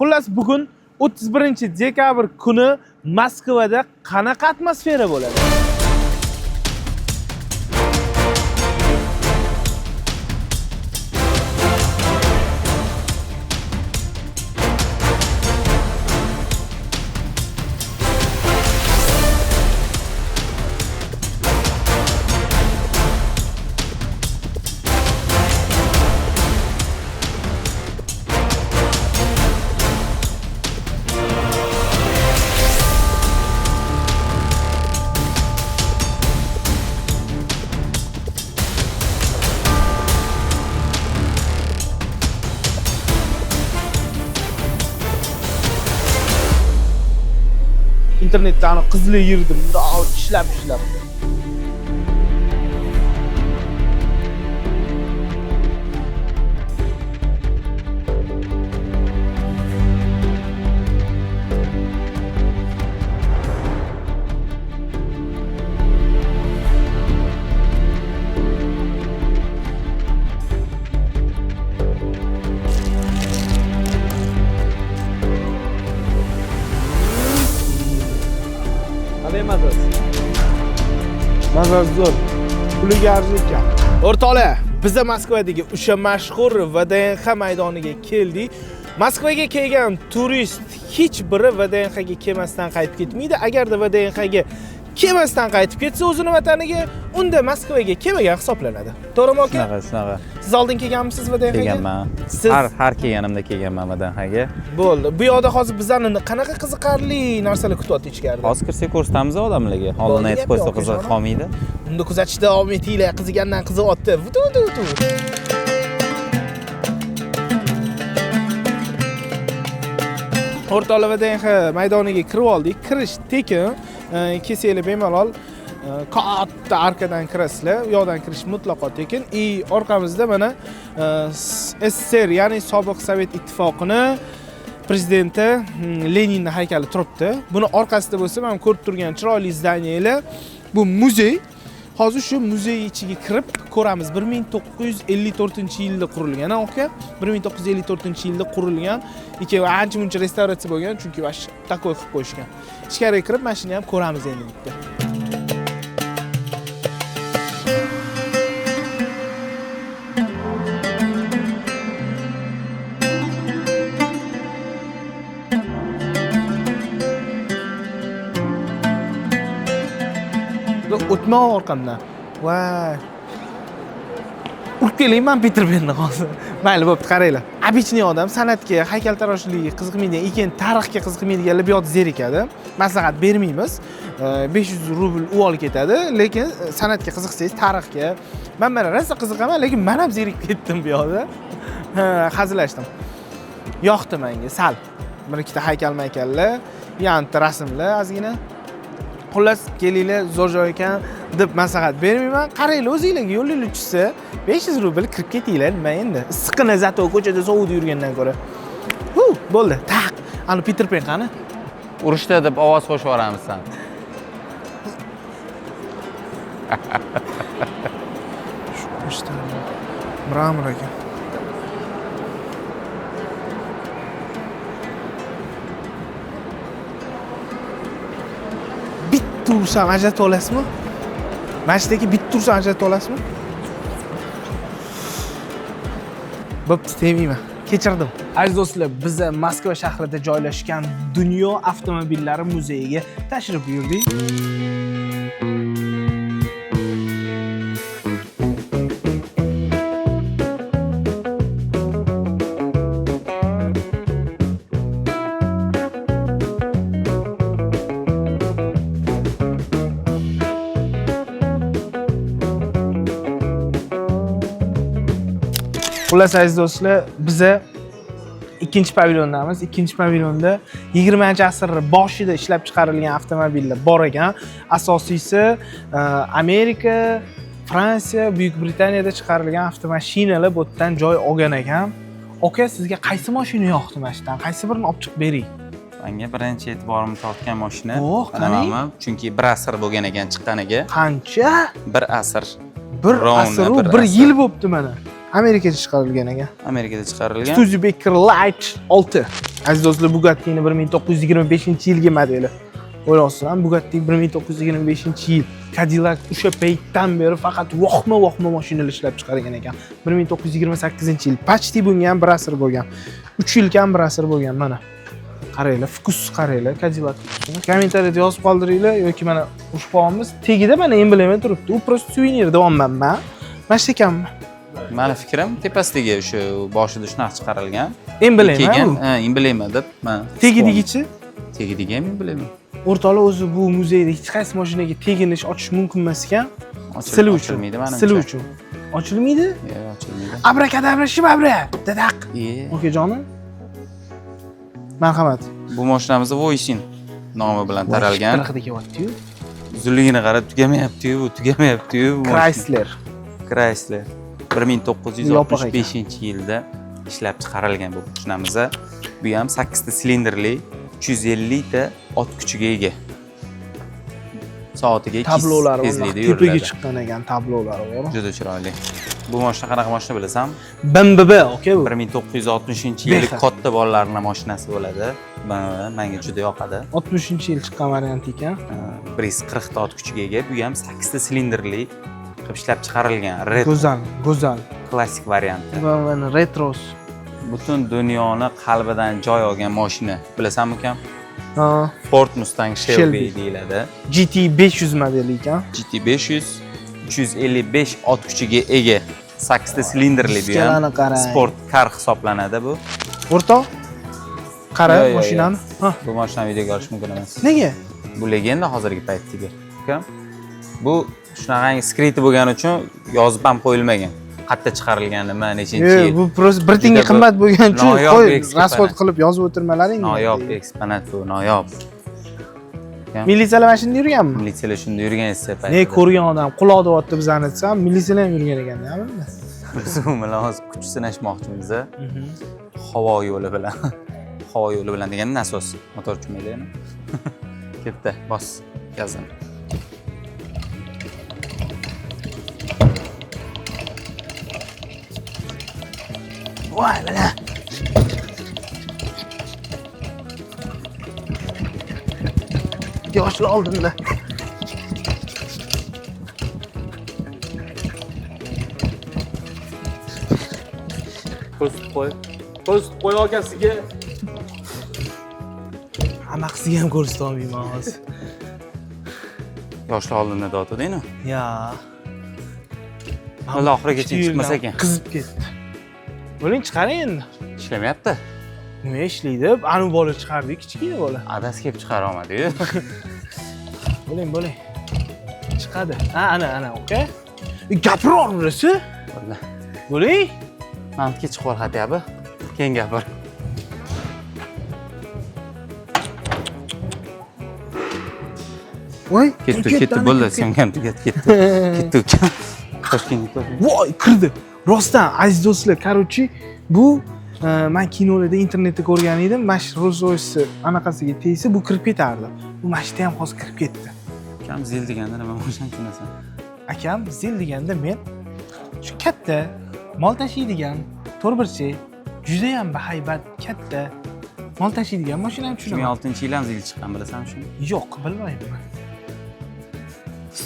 Xullas bugun 31-dekabr kuni Moskvada qanaqa atmosfera bo'ladi? İnternetda ana qizli yirdim, ishlab. Mazasi zo'r. Puliga arzir ekan. O'rtoqlar, biz Moskvadagi o'sha mashhur VDNX maydoniga keldik. Moskvaga kelgan turist hech biri VDNX ga kelmasdan qaytib ketmaydi. Agarda VDNX ga kelmasdan qaytib ketsa o'zini vataniga, unda Moskvaga kelmagan hisoblanadi. To'g'rimi aka? Shunaqa. Siz oldin kelganmisiz VDNX ga? Kelganman. Har kelganimda kelganman VDNX ga. Bo'ldi. Bu yoqda hozir bizlarni qanaqa qiziqarli narsalar kutyapti ichkarida? Hozir kirsak ko'rsatamiz odamlarga. Holini aytib qo'ysa qiziq qolmaydi. Unda kuzatishda davom etinglar, qizigandan qizyapti. O'rtoqlar VDNX maydoniga kirib oldik. Kirish tekin. Kelsanglar bemalol katta arkadan kirasizlar. U yoqdan kirish mutlaqo tekin. Orqamizda mana SSR, ya'ni sobiq Sovet ittifoqini prezidenti Leninning haykali turibdi. Buni orqasida bo'lsa, men ko'rib turgan chiroyli zdaniyalar, bu muzey. Hozir shu muzey ichiga kirib ko'ramiz. 1954-yilda qurilgan, aka. 1954-yilda qurilgan. Ikkovi ancha-muncha restavratsiya bo'lgan, chunki vash takoy qilib qo'yishgan. Ichkariga kirib, mashinani ham ko'ramiz endi bitta. O'tma orqamdan. Voy. Urib kelayman Peter Panni hozir. Mayli, bo'pti, qaranglar. Обычный odam san'atga, haykaltaroshlikka qiziqmaydigan, lekin tarixga qiziqmaydiganlar bu yoqda zerikadi. Maslahat bermaymiz. 500 rubl u olib ketadi, lekin san'atga qiziqsangiz, tarixga, men mana rosa qiziqaman, lekin men ham zerikib ketdim bu yoqda. Hazillashdim. Yoqdi menga sal. Bir ikkita haykal-maykallar, yanta rasmlar ozgina. Xullas, kelinglar, zo'r joy ekan deb maslahat bermayman. Qaranglar, o'zingizlarga yo'linglar tushsa, 500 rubl kirib ketinglar, nima endi? Issiqqina zato ko'chada sovuqda yurgandan ko'ra. Bo'ldi. Taq. Ana Peter Pan qani? Urushda deb ovoz qo'shib yuboramiz sen. Urushda. Mramor ekan. Tursam ajratib olasizmi? Mashinadagi bitta tursam ajratib olasizmi? Bo'pti, tegmayman. Kechirdim. Aziz do'stlar, biz Moskva shahrida joylashgan Dunyo avtomobillari muzeyiga tashrif buyurdik. Xullas aziz do'stlar, biz ikkinchi pavilyondamiz. Ikkinchi pavilyonda 20-asr boshida ishlab chiqarilgan avtomobillar bor ekan. Asosiysi Amerika, Fransiya, Buyuk Britaniyada chiqarilgan avtomashinalar bu yerdan joy olgan ekan. Aka, sizga qaysi mashina yoqdi mashinadan? Qaysi birini olib chiqib bering? Menga birinchi e'tiborimni tortgan mashina. Qarang. Chunki 1 asr bo'lgan ekan chiqqaniga. Qancha? 1 asr. 1 asr, 1 yil bo'pti mana. Amerikada chiqarilgan ekan. Amerikada chiqarilgan. Studebaker Light 6. Aziz do'stlar, Bugatti'ning 1925-yilgi modeli. O'ylayapsizmi? Bugatti 1925-yil. Cadillac o'sha paytdan beri faqat vohma mashinalar ishlab chiqargan ekan. 1928-yil. Почти bunga ham bir asr bo'lgan. 3 yilga ham bir asr bo'lgan mana. Qaranglar, Focus qaranglar, Cadillac. Kommentariyada yozib qoldiringlar yoki mana ushbu qolamiz. Tegida mana emblemi turibdi. U просто suvenir deyapman men. Mana shu ekanmi? Meni fikrim tepasidagi o'sha boshida shunaqa chiqarilgan. Emblemi. Kelgan, emblemi deb men. Tegidigichi? Tegidigi ham emblemi. O'rtoqlar, o'zi bu muzeyda hech qaysi mashinaga teginish ochish mumkin emas ekan. Sili uchun. Sili uchun. Ochilmaydi? Yo'q, ochilmaydi. Abrakadabra shibabra. Dadaq. Okajonim. Marhamat. Bu mashinamiz Voisin nomi bilan taralgan. Qirqida kelyapti-yu. Uzunligini qarab tugamayapti-yu, tugamayapti-yu. Chrysler. 1965-yilda ishlab chiqarilgan bu mashinamiz. Bu ham 8 ta silindrli, 350 ta ot kuchiga ega. Soatiga 200 tezlikda yuriladi. Tepaga chiqqan ekan tablolari bor. Juda chiroyli. Bu mashina qanaqa mashina bilasan? BMW, aka bu. 1960-yillik katta bolalarning mashinasi bo'ladi. Menga juda yoqadi. 60-yil chiqqan variant ekan. 140 ta ot kuchiga ega. Bu ham 8 ta silindrli qilib ishlab chiqarilgan. Go'zal. Klassik varianti. Mana retros. Butun dunyoni qalbidan joy olgan mashina. Bilasanmi ukam? Ha. Ford Mustang Shelby deyiladi. GT 500 modeli ekan. GT 500 355 ot kuchiga ega. 8 ta silindrli bu ham. Sport car hisoblanadi bu. O'rtoq, qara mashinani. Bu mashinani videoga olish mumkin emas. Nega? Bu legenda hozirgi paytdagi. Ukam, bu shunaqangi skriti bo'lgani uchun yozib ham qo'yilmagan. Qayerda chiqarilgan, nima, nechinchi yil. Bu просто bir tenga qimmat bo'lgani uchun rasxod qilib yozib o'tirmalaring. Noyob eksponat bu, noyob. Militsiyalar mana shunda yurganmi? Militsiyalar shunda yurgan esa paytda. Ne ko'rgan odam quloq deyapti bizani desam, militsiyalar ham yurgan ekan-da, bilmayman. Biz u bilan hozir kuch sinashmoqchimiz. Havo yo'li bilan. Havo yo'li bilan degani nasos, motor cho'maydi-mi? Ketdi, bos, gazini. Voy, mana. Yoshlar oldinda. Ko'rsatib qo'y akasiga. Hammasiga ham ko'rsata olmayman hozir. Yoshlar oldinda dotadaymi? Ya. Hali oxirigacha chiqmas ekan. Qizib ketdi. Bo'ling chiqaring endi. Ishlamayapti. Nima ishlaydi? Anu bola chiqardi, kichkina bola. Adasi kelib chiqara olmadi-yu. Bo'ling. Chiqadi. Ha, ana, okay. Gapiraverasiz? Bo'ldi. Bo'ling. Manimga chiqib qolyapti. Keyin gapir. Voy, ketdi, bo'ldi, sen ham ketdi. Ketdi ukam. Toshkentga. Voy, kirdi. Rostdan, aziz do'stlar, короче, bu men kinolarda, internetda ko'rgan edim. Mash Rolls-Royce anaqasiga tegsa, bu kirib ketardi. Bu mashina ham hozir kirib ketdi. Akam zil deganda nima bo'lishini tushunasan? Akam zil deganda men shu katta mol tashiydigan to'rtburchak, juda ham bahaybat, katta mol tashiydigan mashinani tushunaman. 2006-yil ham zil chiqqan, bilasanmi shuni? Yo'q, bilmayman.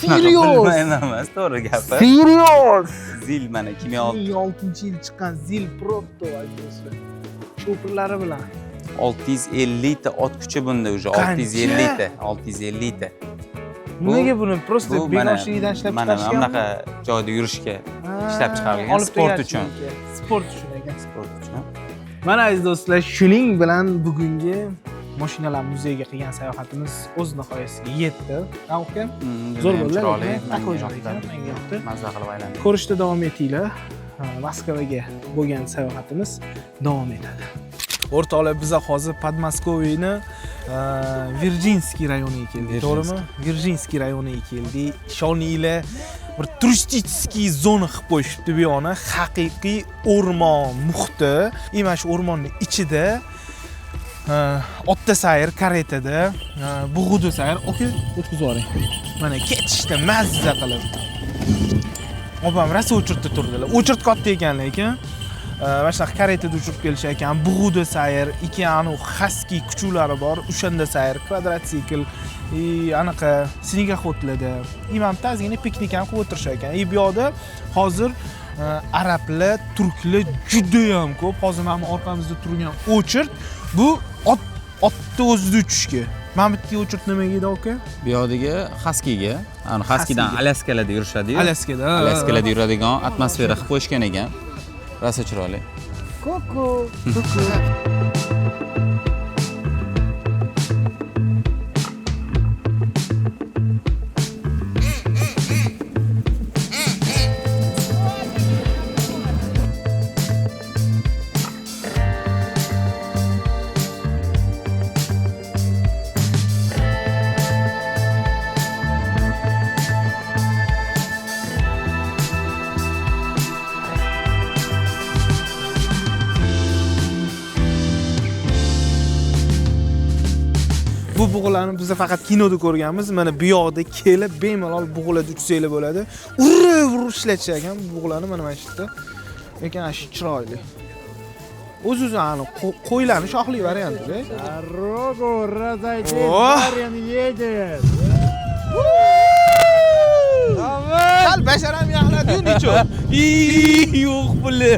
Serios. Emas, to'g'ri gapir. Serios. Zil mana 2006-yil chiqqan zil Proto do'stlar. Sho'pirlari bilan 650 ta ot kuchi bunda уже 650 ta, 650 ta. Nimaga buni prosta benoshlikdan ishlab chiqarishgan? Mana bunaqa joyda yurishga ishlab chiqarilgan, sport uchun. Sport uchun ekan. Sport uchun. Mana aziz do'stlar, shuning bilan bugungi mashinalar muzeyiga qilgan sayohatimiz o'z nihoyasiga yetdi. Aka, zo'r bo'ldi. Menga yoqdi. Mazza qilib aylandik. Ko'rishda davom etinglar. Moskvaga bo'lgan sayohatimiz davom etadi. O'rtoqlar, biz hozir Podmoskovyeni Virjinskiy rayoniga keldik, to'g'rimi? Virjinskiy rayoniga keldik. Ishoninglar, bir turistik zona qilib qo'yishibdi bu yona. Haqiqiy o'rmon muhiti. Mana shu o'rmonning ichida otda sayr, karetada, bug'uda sayr, o'tkazib yuboring. Mana ketishda mazza qilib. opam rosa o'chirtda turdilar. O'chirt katta ekan lekin mana shunaqa karetada uchirib kelishar ekan. Bug'uda sayr, ikki husky kuchulari bor, o'shanda sayr, kvadrotsikl, anaqa snegoxodlarda. Imamda ozgina piknik ham qilib o'tirishar ekan. Bu yoqda hozir arablar, turklar juda ham ko'p. Hozir mana orqamizda turgan o'chirt bu otni o'zida uchishga. Mana bu yerda o'chirt nimaga edi aka? Bu yoqdagi huskyga, ana huskydan Alyaskada yurishadi-yu. Alyaskada yuradigan atmosfera qilib qo'yishgan ekan. Rosa chiroyli. Kuku. Bu bug'ularni biz faqat kinoda ko'rganmiz. Mana bu yoqda kelib bemalol bug'ularda utsanglar bo'ladi. Urib ishlatishar ekan bu bug'ularni mana shu yerda. Lekin ashi chiroyli. O'z-o'zini qo'ylarni shoxli variantida. Дорогу разойти, О! барин едет. Sal basharam yaxladi-yu necho. Yo'q puli.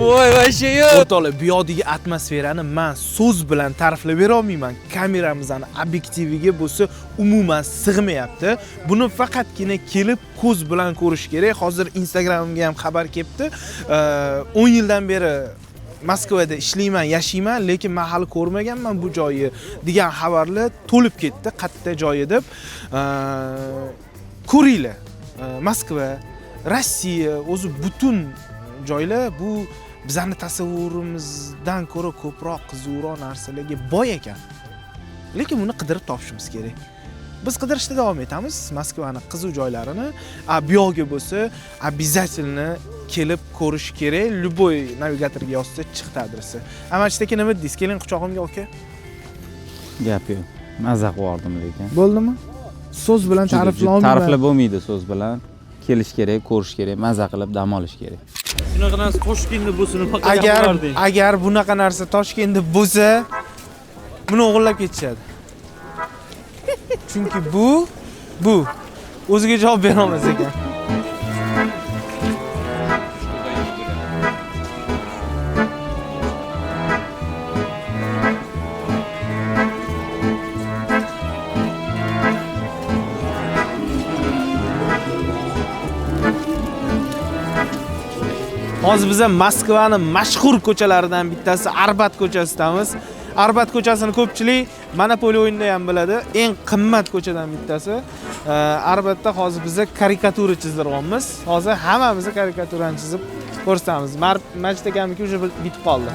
Voy, vasha yo'q. O'rtoqlar, bu yoqdagi atmosferani men so'z bilan ta'riflab bera olmayman. Kameramizning obyektiviga bo'lsa umuman sig'mayapti. Buni faqatgina kelib ko'z bilan ko'rish kerak. Hozir Instagramimga ham xabar kelibdi. 10 yildan beri Moskvada ishlayman, yashayman, lekin men hali ko'rmaganman bu joyni degan xabarlar to'lib ketdi. Qayerda joyi deb. Ko'ringlar. Moskva, Rossiya, o'zi butun joylar bu bizning tasavvurimizdan ko'ra ko'proq qizuvroq narsalarga boy ekan. Lekin buni qidirib topishimiz kerak. Biz qidirishda davom etamiz Moskvaning qiziq joylarini. Bu yoqga bo'lsa, обязательно kelib ko'rish kerak. Любой navigatorga yozsa chiqdi adresi. Amachidagi nima deysiz? Keling quchog'imga aka. Gap yo'q. Mazza qildim lekin. Bo'ldimi? So'z bilan ta'riflolmayman. Ta'riflab bo'lmaydi so'z bilan. Kelish kerak, ko'rish kerak, mazza qilib dam olish kerak. Shunaqa narsa Toshkentda bo'lsa nima qilarding? Agar bunaqa narsa Toshkentda bo'lsa, buni o'g'irlab ketishadi. Chunki bu o'ziga javob bera olmas ekan. Hozir biz Moskvaning mashhur ko'chalaridan bittasi Arbat ko'chasidamiz. Arbat ko'chasini ko'pchilik Monopoliya o'yinida ham biladi. Eng qimmat ko'chadan bittasi. Arbatda hozir biz karikatura chizdirganmiz. Hozir hammamiz karikaturani chizib ko'rsatamiz. Majid akamniki уже bitib qoldi.